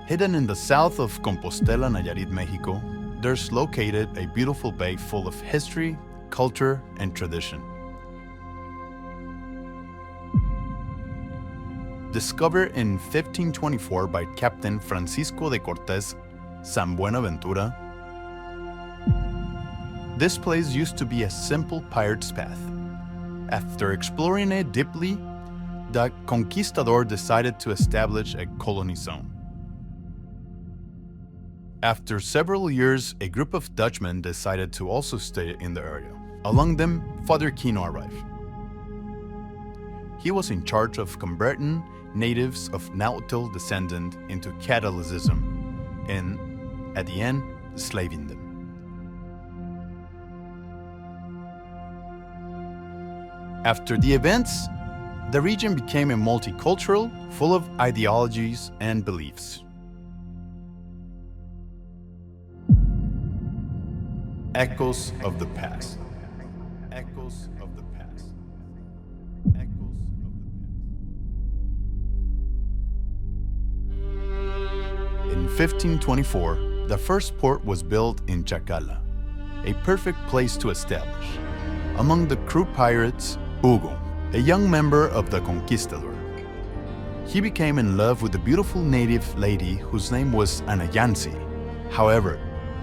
Hidden in the south of Compostela, Nayarit, Mexico, there's located a beautiful bay full of history, culture, and tradition. Discovered in 1524 by Captain Francisco de Cortés San Buenaventura, this place used to be a simple pirate's path. After exploring it deeply, the conquistador decided to establish a colony zone. After several years, a group of Dutchmen decided to also stay in the area. Among them, Father Kino arrived. He was in charge of converting natives of Nahuatl descent into Catholicism and, at the end, enslaving them. After the events, the region became a multicultural, full of ideologies and beliefs. Echoes of the past. Echoes of the past. Echoes of the past. In 1524, the first port was built in Chacala, a perfect place to establish. Among the crew pirates, Hugo, a young member of the Conquistador. He became in love with a beautiful native lady whose name was Anayansi. However,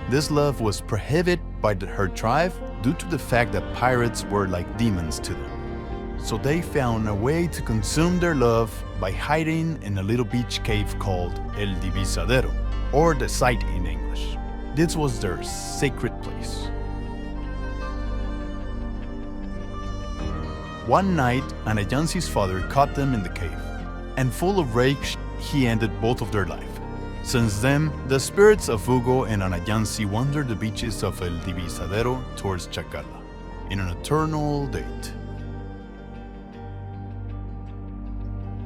this love was prohibited by her tribe due to the fact that pirates were like demons to them. So they found a way to consume their love by hiding in a little beach cave called El Divisadero, or the site in English. This was their sacred place. One night, Anayansi's father caught them in the cave, and full of rage, he ended both of their life. Since then, the spirits of Hugo and Anayansi wander the beaches of El Divisadero towards Chacala, in an eternal date.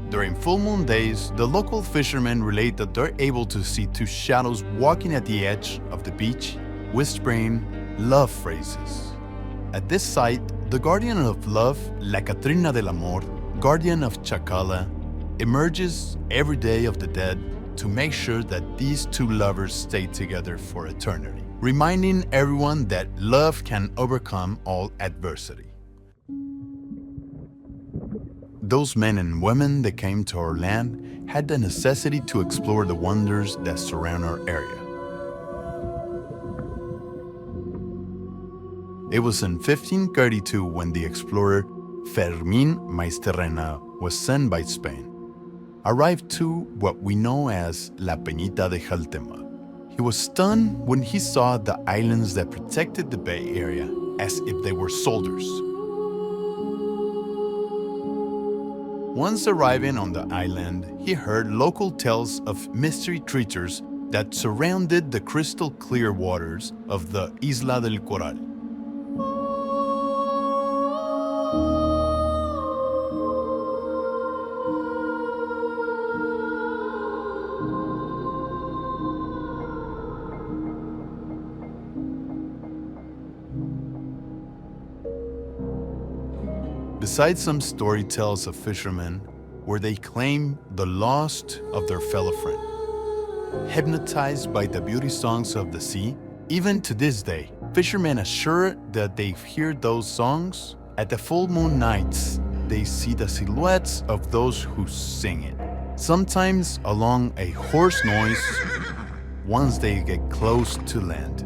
During full moon days, the local fishermen relate that they're able to see two shadows walking at the edge of the beach, whispering love phrases. At this site, the guardian of love, La Catrina del Amor, guardian of Chacala, emerges every day of the dead to make sure that these two lovers stay together for eternity, reminding everyone that love can overcome all adversity. Those men and women that came to our land had the necessity to explore the wonders that surround our area. It was in 1532 when the explorer Fermín Maizterrena was sent by Spain, arrived to what we know as La Peñita de Jaltema. He was stunned when he saw the islands that protected the bay area as if they were soldiers. Once arriving on the island, he heard local tales of mystery creatures that surrounded the crystal clear waters of the Isla del Coral. Besides some story tales of fishermen where they claim the lost of their fellow friend. Hypnotized by the beauty songs of the sea, even to this day, fishermen assure that they hear those songs. At the full moon nights, they see the silhouettes of those who sing it, sometimes along a hoarse noise once they get close to land.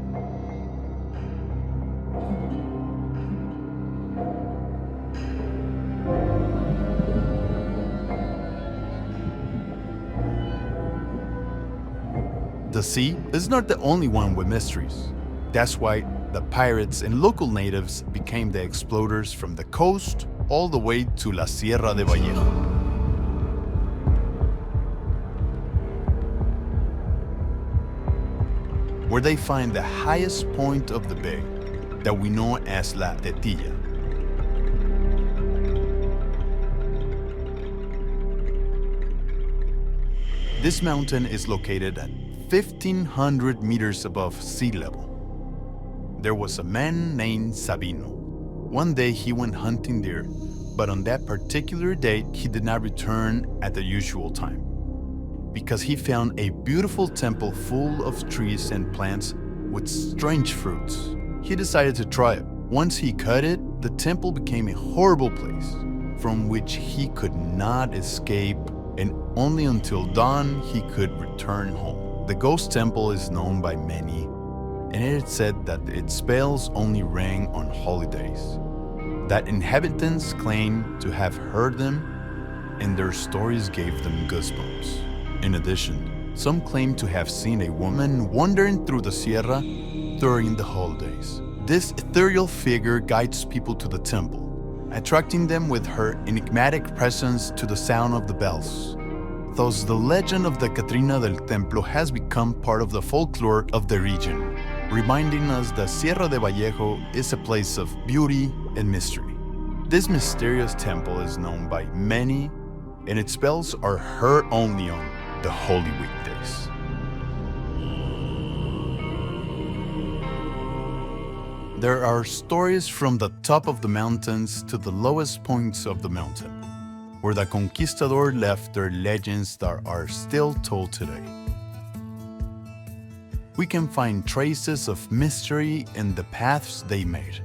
The sea is not the only one with mysteries. That's why the pirates and local natives became the explorers from the coast all the way to La Sierra de Vallejo. Where they find the highest point of the bay that we know as La Tetilla. This mountain is located at 1,500 meters above sea level. There was a man named Sabino. One day he went hunting deer, but on that particular date he did not return at the usual time. because he found a beautiful temple full of trees and plants with strange fruits. He decided to try it. Once he cut it, the temple became a horrible place from which he could not escape, and only until dawn he could return home. The ghost temple is known by many, and it is said that its spells only rang on holidays, that inhabitants claim to have heard them, and their stories gave them goosebumps. In addition, some claim to have seen a woman wandering through the sierra during the holidays. This ethereal figure guides people to the temple, attracting them with her enigmatic presence to the sound of the bells. Thus, the legend of the Catrina del Templo has become part of the folklore of the region, reminding us that Sierra de Vallejo is a place of beauty and mystery. This mysterious temple is known by many, and its bells are heard only on the holy weekdays. There are stories from the top of the mountains to the lowest points of the mountain, where the conquistador left their legends that are still told today. We can find traces of mystery in the paths they made.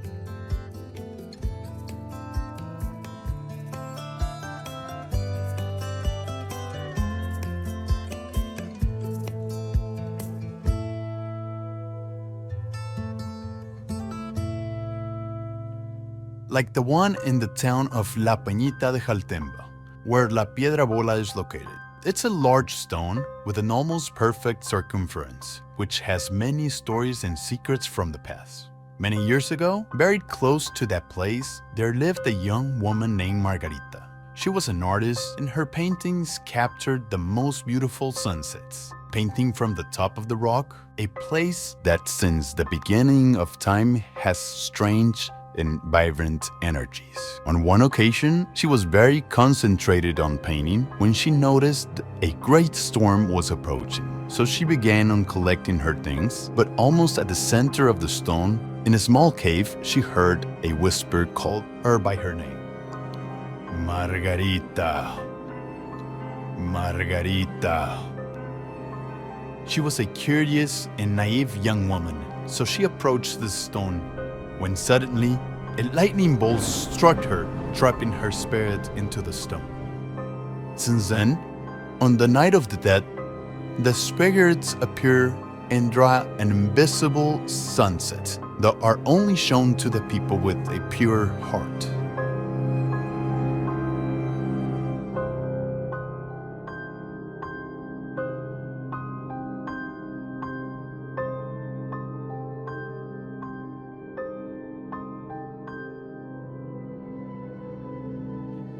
Like the one in the town of La Peñita de Jaltemba, where La Piedra Bola is located. It's a large stone with an almost perfect circumference, which has many stories and secrets from the past. Many years ago, buried close to that place, there lived a young woman named Margarita. She was an artist, and her paintings captured the most beautiful sunsets, painting from the top of the rock, a place that since the beginning of time has strange and vibrant energies. On one occasion, she was very concentrated on painting when she noticed a great storm was approaching. So she began on collecting her things, but almost at the center of the stone, in a small cave, she heard a whisper call her by her name. Margarita. Margarita. She was a curious and naive young woman, so she approached the stone when suddenly a lightning bolt struck her, trapping her spirit into the stone. Since then, on the night of the dead, the spirits appear and draw an invisible sunset that are only shown to the people with a pure heart.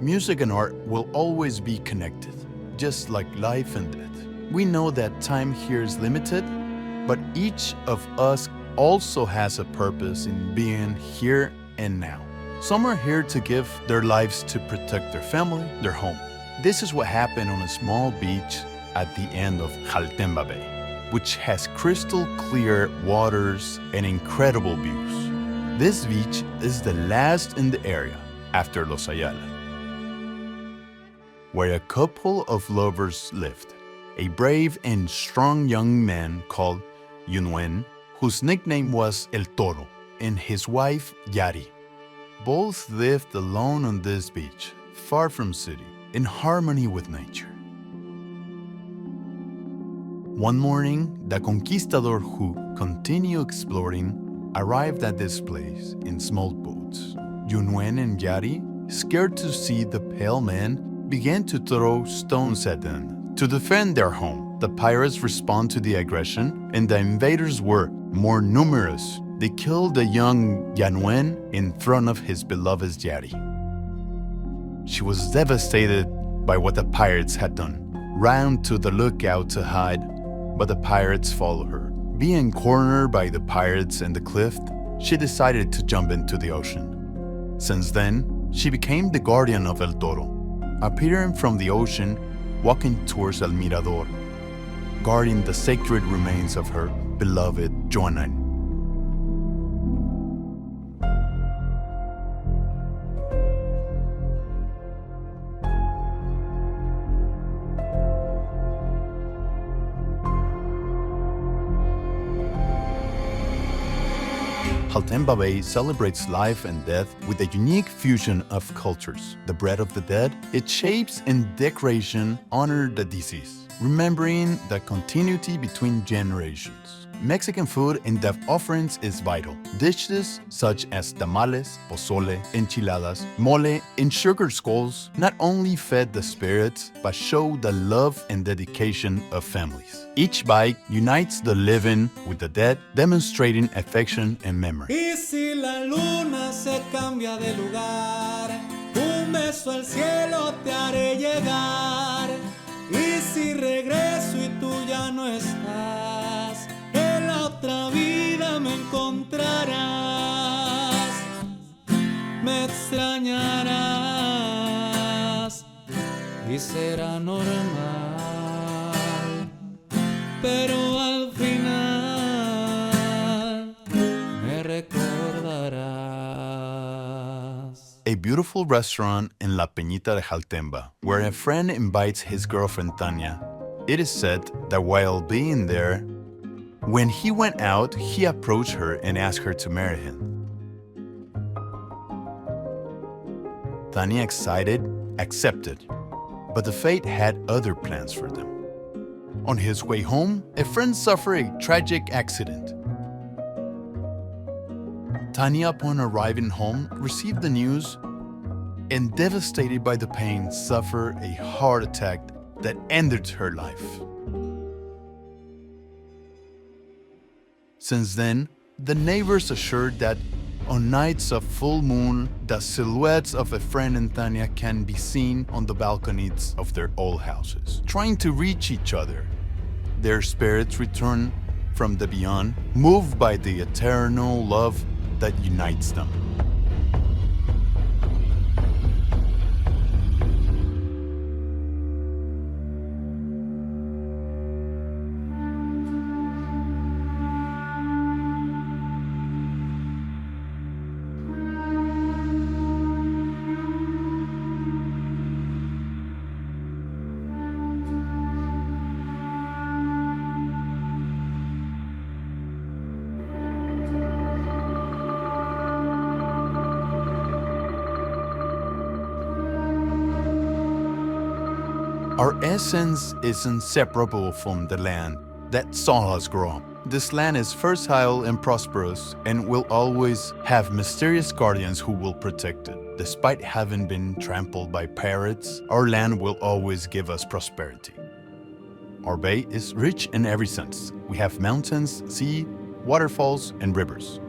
Music and art will always be connected, just like life and death. We know that time here is limited, but each of us also has a purpose in being here and now. Some are here to give their lives to protect their family, their home. This is what happened on a small beach at the end of Jaltemba Bay, which has crystal clear waters and incredible views. This beach is the last in the area after Los Ayala, where a couple of lovers lived. A brave and strong young man called Yunuen, whose nickname was El Toro, and his wife Yari. Both lived alone on this beach, far from city, in harmony with nature. One morning, the conquistador who continued exploring arrived at this place in small boats. Yunuen and Yari, scared to see the pale man, began to throw stones at them. To defend their home, the pirates respond to the aggression, and the invaders were more numerous. They killed the young Yunuen in front of his beloved Yari. She was devastated by what the pirates had done, ran to the lookout to hide, but the pirates followed her. Being cornered by the pirates and the cliff, she decided to jump into the ocean. Since then, she became the guardian of El Toro, appearing from the ocean, walking towards El Mirador, guarding the sacred remains of her beloved Joanan. Haltemba Bay celebrates life and death with a unique fusion of cultures. The bread of the dead, its shapes and decoration honor the deceased, remembering the continuity between generations. Mexican food in death offerings is vital. Dishes such as tamales, pozole, enchiladas, mole, and sugar skulls not only fed the spirits, but show the love and dedication of families. Each bite unites the living with the dead, demonstrating affection and memory. Y si la luna se cambia de lugar, un beso al cielo te haré llegar. Y si regreso y tú ya no estás, en la otra vida me encontrarás, me extrañarás y será normal, pero al final me recordarás. A beautiful restaurant in La Peñita de Jaltemba, where a friend invites his girlfriend Tania. It is said that while being there, when he went out, he approached her and asked her to marry him. Tania, excited, accepted, but the fate had other plans for them. On his way home, a friend suffered a tragic accident. Tania, upon arriving home, received the news and, devastated by the pain, suffered a heart attack that ended her life. Since then, the neighbors assured that on nights of full moon, the silhouettes of a friend and Tania can be seen on the balconies of their old houses, trying to reach each other. Their spirits return from the beyond, moved by the eternal love that unites them. Our essence is inseparable from the land that saw us grow up. This land is fertile and prosperous and will always have mysterious guardians who will protect it. Despite having been trampled by pirates, our land will always give us prosperity. Our bay is rich in every sense. We have mountains, sea, waterfalls, and rivers.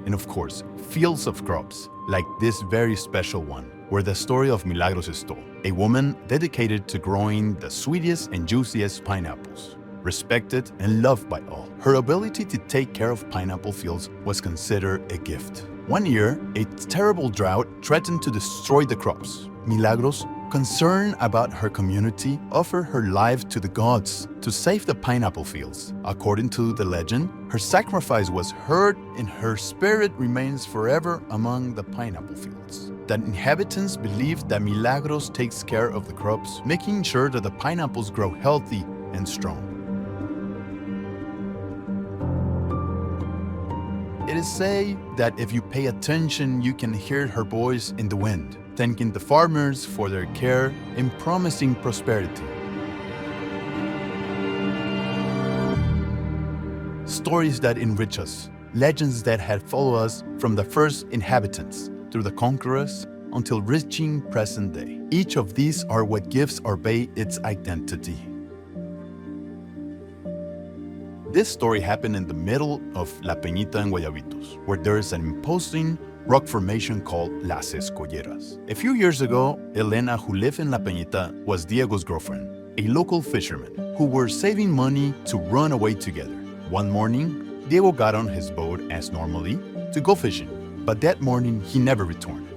And of course, fields of crops, like this very special one, where the story of Milagros is told. A woman dedicated to growing the sweetest and juiciest pineapples, respected and loved by all. Her ability to take care of pineapple fields was considered a gift. One year, a terrible drought threatened to destroy the crops. Milagros, concerned about her community, offered her life to the gods to save the pineapple fields. According to the legend, her sacrifice was heard and her spirit remains forever among the pineapple fields. The inhabitants believe that Milagros takes care of the crops, making sure that the pineapples grow healthy and strong. It is said that if you pay attention, you can hear her voice in the wind, thanking the farmers for their care and promising prosperity. Stories that enrich us, legends that had followed us from the first inhabitants through the conquerors until reaching present day. Each of these are what gives our bay its identity. This story happened in the middle of La Peñita and Guayabitos, where there is an imposing rock formation called Las Escolleras. A few years ago, Elena, who lived in La Peñita, was Diego's girlfriend, a local fisherman, who were saving money to run away together. One morning, Diego got on his boat as normally to go fishing, but that morning he never returned.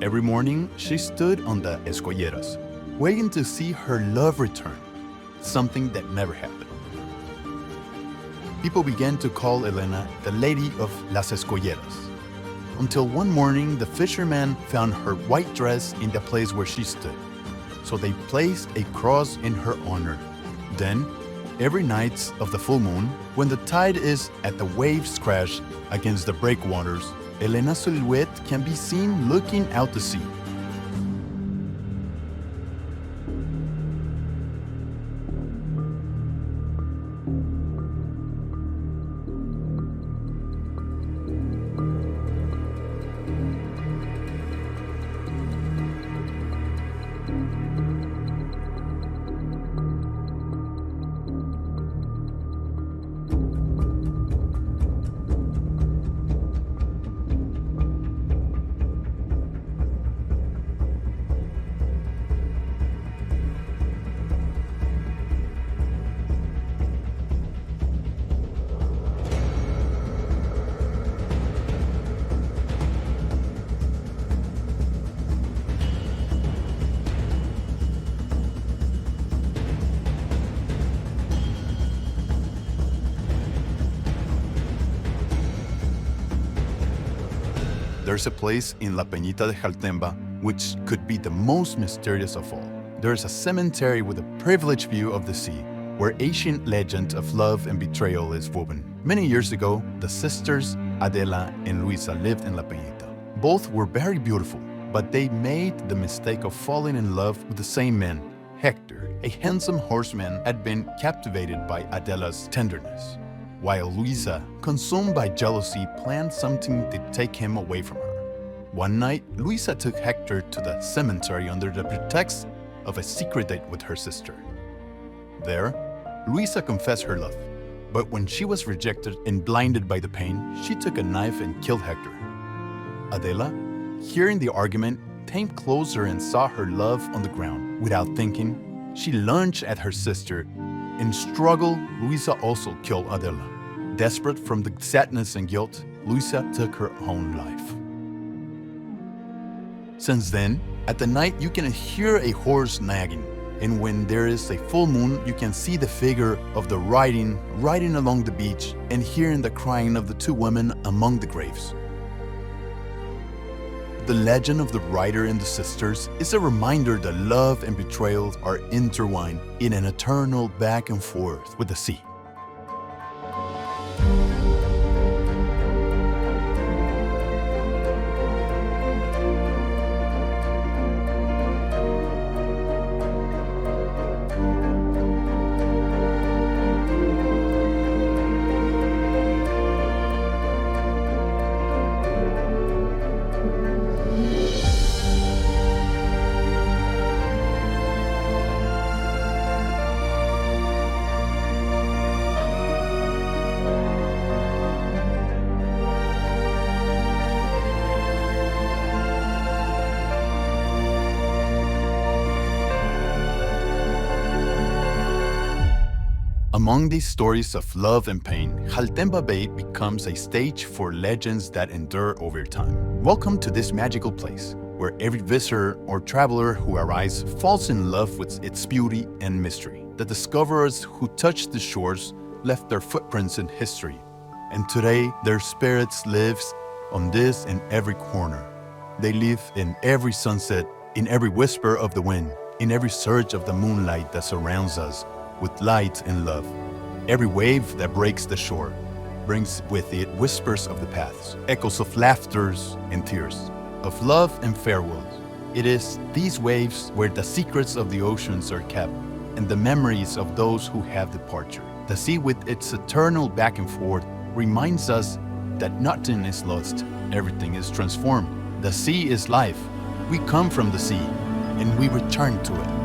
Every morning, she stood on the Escolleras, waiting to see her love return, something that never happened. People began to call Elena the Lady of Las Escolleras, until one morning the fisherman found her white dress in the place where she stood. So they placed a cross in her honor. Then, Every night of the full moon, when the tide is at the waves crash against the breakwaters, Elena's silhouette can be seen looking out to sea. There's a place in La Peñita de Jaltemba which could be the most mysterious of all. There's a cemetery with a privileged view of the sea, where ancient legend of love and betrayal is woven. Many years ago, the sisters Adela and Luisa lived in La Peñita. Both were very beautiful, but they made the mistake of falling in love with the same man. Hector, a handsome horseman, had been captivated by Adela's tenderness, while Luisa, consumed by jealousy, planned something to take him away from her. One night, Luisa took Hector to the cemetery under the pretext of a secret date with her sister. There, Luisa confessed her love, but when she was rejected and blinded by the pain, she took a knife and killed Hector. Adela, hearing the argument, came closer and saw her love on the ground. Without thinking, she lunged at her sister. In struggle, Luisa also killed Adela. Desperate from the sadness and guilt, Luisa took her own life. Since then, at the night you can hear a horse nagging, and when there is a full moon, you can see the figure of the riding along the beach and hearing the crying of the two women among the graves. The legend of the rider and the sisters is a reminder that love and betrayal are intertwined in an eternal back and forth with the sea. Among these stories of love and pain, Jaltemba Bay becomes a stage for legends that endure over time. Welcome to this magical place, where every visitor or traveler who arrives falls in love with its beauty and mystery. The discoverers who touched the shores left their footprints in history, and today their spirits live on this and every corner. They live in every sunset, in every whisper of the wind, in every surge of the moonlight that surrounds us with light and love. Every wave that breaks the shore brings with it whispers of the paths, echoes of laughters and tears, of love and farewells. It is these waves where the secrets of the oceans are kept and the memories of those who have departed. The sea with its eternal back and forth reminds us that nothing is lost, everything is transformed. The sea is life. We come from the sea and we return to it.